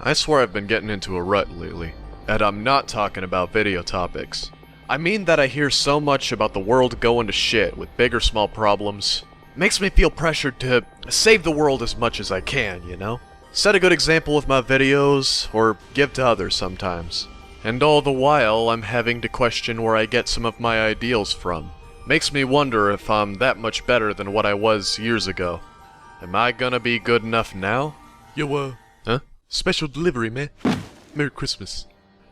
I swear I've been getting into a rut lately. And I'm not talking about video topics. I mean that I hear so much about the world going to shit with big or small problems. Makes me feel pressured to save the world as much as I can, you know? Set a good example with my videos, or give to others sometimes. And all the while, I'm having to question where I get some of my ideals from. Makes me wonder if I'm that much better than what I was years ago. Am I gonna be good enough now? Yo, Huh? special delivery, man. Merry Christmas.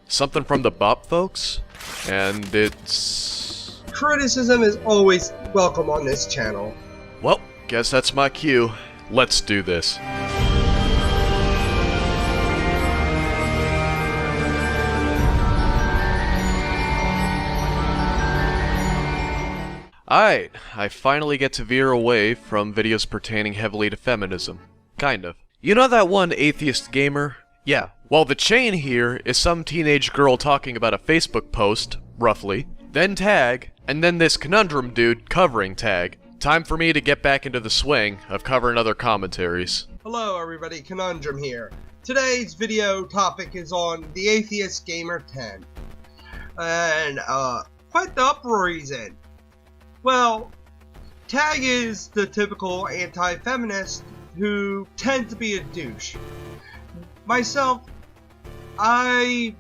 Something from the Bop folks? And it's... Criticism is always welcome on this channel. Well, guess that's my cue. Let's do this. Alright, I finally get to veer away from videos pertaining heavily to feminism. Kind of. You know that one atheist gamer? Yeah. Well, the chain here is some teenage girl talking about a Facebook post, roughly, then tag, and then this conundrum dude covering tag. Time for me to get back into the swing of covering other commentaries. Hello everybody, Conundrum here. Today's video topic is on the Atheist Gamer 10. And, quite the uproar he's in. Well, Tag is the typical anti-feminist who tends to be a douche. Myself, I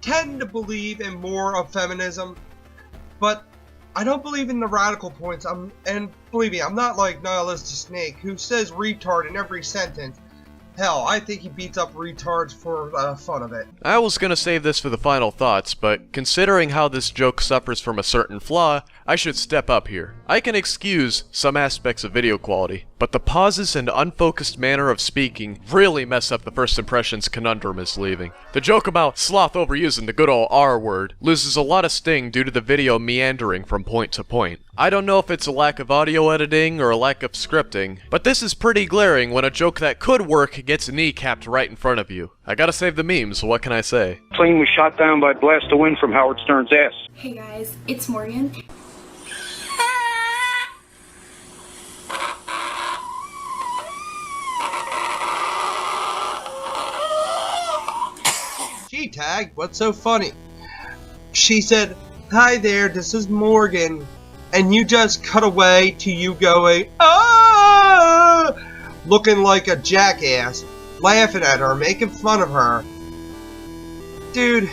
tend to believe in more of feminism, but I don't believe in the radical points. And believe me, I'm not like Nihilistic Snake who says retard in every sentence. Hell, I think he beats up retards for fun of it. I was gonna save this for the final thoughts, but considering how this joke suffers from a certain flaw, I should step up here. I can excuse some aspects of video quality, but the pauses and unfocused manner of speaking really mess up the first impressions Conundrum is leaving. The joke about Sloth overusing the good ol' R word loses a lot of sting due to the video meandering from point to point. I don't know if it's a lack of audio editing or a lack of scripting, but this is pretty glaring when a joke that could work gets kneecapped right in front of you. I gotta save the memes, so what can I say? Plane was shot down by a blast of wind from Howard Stern's ass. Hey guys, it's Morgan. Gee, Tag, what's so funny? She said, "Hi there, this is Morgan," and you just cut away to you going, "Ah!" looking like a jackass, laughing at her, making fun of her. Dude,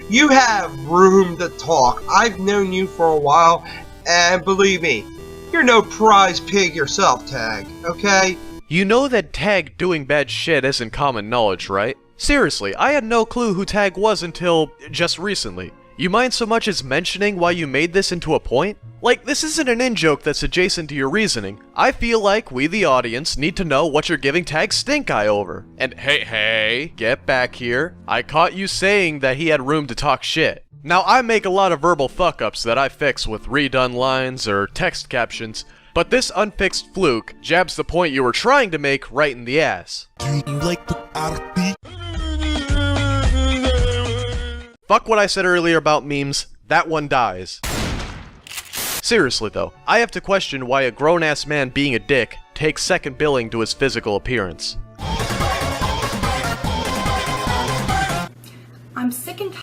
you have room to talk. I've known you for a while, and believe me, you're no prize pig yourself, Tag, okay? You know that Tag doing bad shit isn't common knowledge, right? Seriously, I had no clue who Tag was until just recently. You mind so much as mentioning why you made this into a point? Like, this isn't an in-joke that's adjacent to your reasoning. I feel like we, the audience, need to know what you're giving Tag stink eye over. And hey, get back here. I caught you saying that he had room to talk shit. Now, I make a lot of verbal fuck-ups that I fix with redone lines or text captions, but this unfixed fluke jabs the point you were trying to make right in the ass. Do you like the beat? Fuck what I said earlier about memes, that one dies. Seriously though, I have to question why a grown-ass man being a dick takes second billing to his physical appearance. I'm sick and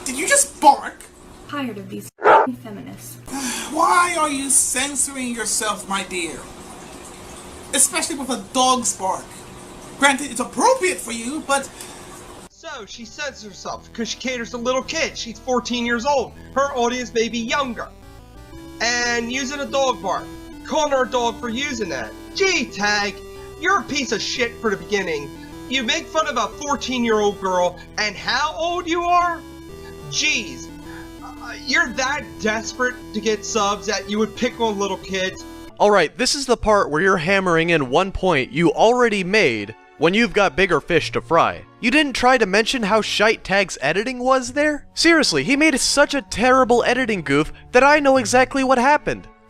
Did you just bark? tired of these feminists. Why are you censoring yourself, my dear? Especially with a dog's bark. Granted, it's appropriate for you, but... So, she censors herself because she caters to little kids. She's 14 years old. Her audience may be younger. And using a dog bark. Calling her a dog for using that. Gee, Tag, you're a piece of shit for the beginning. You make fun of a 14-year-old girl, and how old you are? Jeez. You're that desperate to get subs that you would pick on little kids. Alright, this is the part where you're hammering in one point you already made when you've got bigger fish to fry. You didn't try to mention how shite Tag's editing was there? Seriously, he made such a terrible editing goof that I know exactly what happened.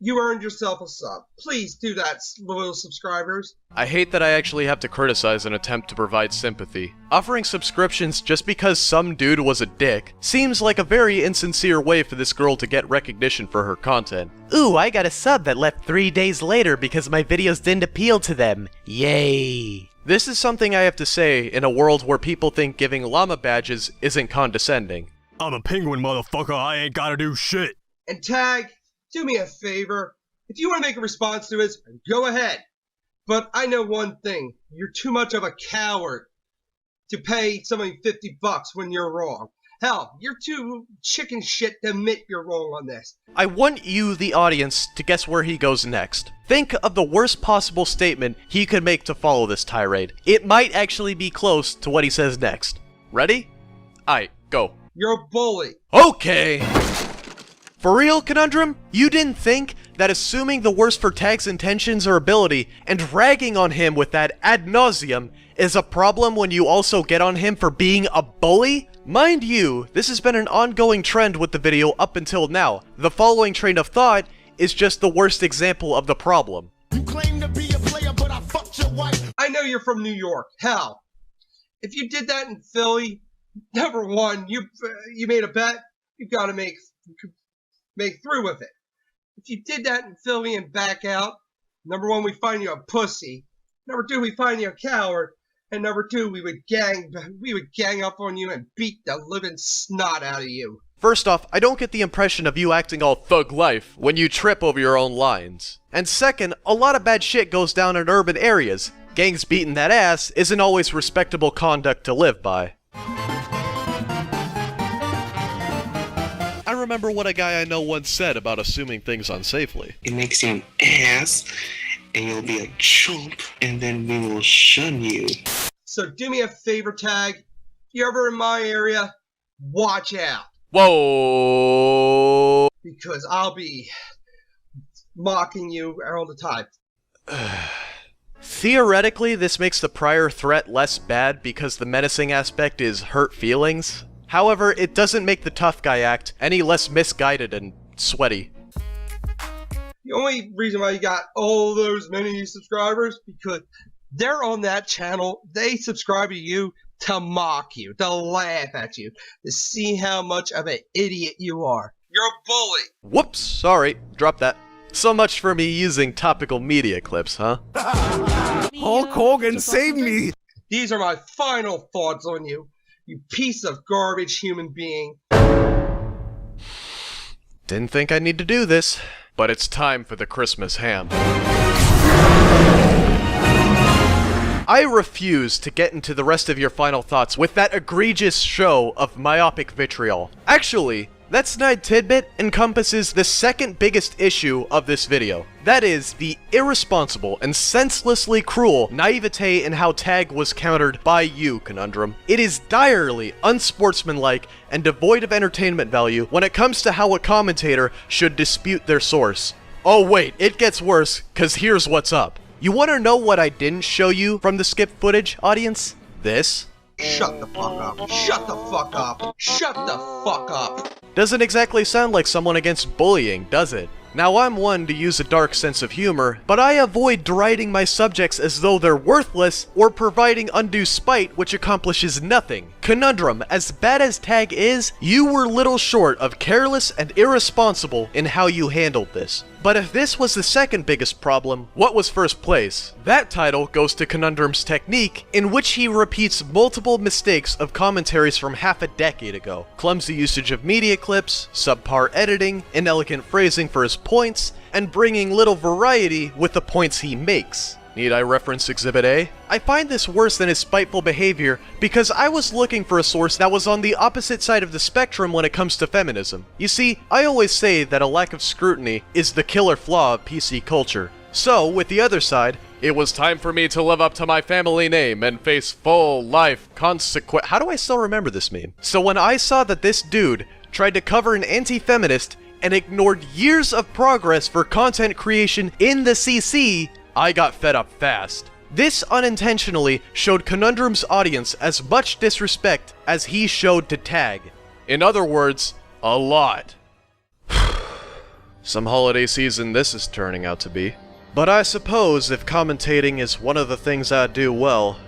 you earned yourself a sub. Please do that, loyal subscribers. I hate that I actually have to criticize an attempt to provide sympathy. Offering subscriptions just because some dude was a dick seems like a very insincere way for this girl to get recognition for her content. Ooh, I got a sub that left 3 days later because my videos didn't appeal to them. Yay. This is something I have to say in a world where people think giving llama badges isn't condescending. I'm a penguin, motherfucker. I ain't gotta do shit. And Tag, do me a favor. If you want to make a response to us, go ahead. But I know one thing. You're too much of a coward to pay somebody $50 when you're wrong. Hell, you're too chicken shit to admit you're wrong on this. I want you, the audience, to guess where he goes next. Think of the worst possible statement he could make to follow this tirade. It might actually be close to what he says next. Ready? Aight, go. You're a bully. Okay. For real, Conundrum? You didn't think that assuming the worst for Tag's intentions or ability and ragging on him with that ad nauseum is a problem when you also get on him for being a bully? Mind you, this has been an ongoing trend with the video up until now. The following train of thought is just the worst example of the problem. You claim to be a player, but I fucked your wife. I know you're from New York. Hell, if you did that in Philly, number one, you made a bet. You gotta make through with it. If you did that in Philly and back out, number one, we find you a pussy. Number two, we find you a coward. And number two, we would gang up on you and beat the living snot out of you. First off, I don't get the impression of you acting all thug life when you trip over your own lines. And second, a lot of bad shit goes down in urban areas. Gangs beating that ass isn't always respectable conduct to live by. I remember what a guy I know once said about assuming things unsafely. It makes you an ass, and you'll be a chump, and then we will shun you. So do me a favor, Tag. If you're ever in my area, watch out. Whoa! Because I'll be mocking you all the time. Theoretically, this makes the prior threat less bad because the menacing aspect is hurt feelings. However, it doesn't make the tough guy act any less misguided and sweaty. The only reason why you got all those many subscribers, because they're on that channel, they subscribe to you to mock you, to laugh at you, to see how much of an idiot you are. You're a bully. Whoops, sorry, drop that. So much for me using topical media clips, huh? Hulk Hogan, save me! These are my final thoughts on you, you piece of garbage human being. Didn't think I'd need to do this, but it's time for the Christmas ham. I refuse to get into the rest of your final thoughts with that egregious show of myopic vitriol. Actually, that snide tidbit encompasses the second biggest issue of this video. That is, the irresponsible and senselessly cruel naivete in how Tag was countered by you, Conundrum. It is direly unsportsmanlike and devoid of entertainment value when it comes to how a commentator should dispute their source. Oh wait, it gets worse, cause here's what's up. You wanna know what I didn't show you from the skip footage, audience? This? Shut the fuck up. Shut the fuck up. Shut the fuck up. Doesn't exactly sound like someone against bullying, does it? Now I'm one to use a dark sense of humor, but I avoid deriding my subjects as though they're worthless or providing undue spite which accomplishes nothing. Conundrum, as bad as Tag is, you were little short of careless and irresponsible in how you handled this. But if this was the second biggest problem, what was first place? That title goes to Conundrum's technique, in which he repeats multiple mistakes of commentaries from half a decade ago. Clumsy usage of media clips, subpar editing, inelegant phrasing for his points, and bringing little variety with the points he makes. Need I reference Exhibit A? I find this worse than his spiteful behavior because I was looking for a source that was on the opposite side of the spectrum when it comes to feminism. You see, I always say that a lack of scrutiny is the killer flaw of PC culture. So, with the other side, it was time for me to live up to my family name and face full life consequence. How do I still remember this meme? So when I saw that this dude tried to cover an anti-feminist and ignored years of progress for content creation in the CC, I got fed up fast. This unintentionally showed Conundrum's audience as much disrespect as he showed to Tag. In other words, a lot. Some holiday season this is turning out to be. But I suppose if commentating is one of the things I do well,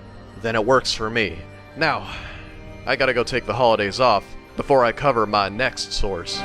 then it works for me. Now, I gotta go take the holidays off before I cover my next source.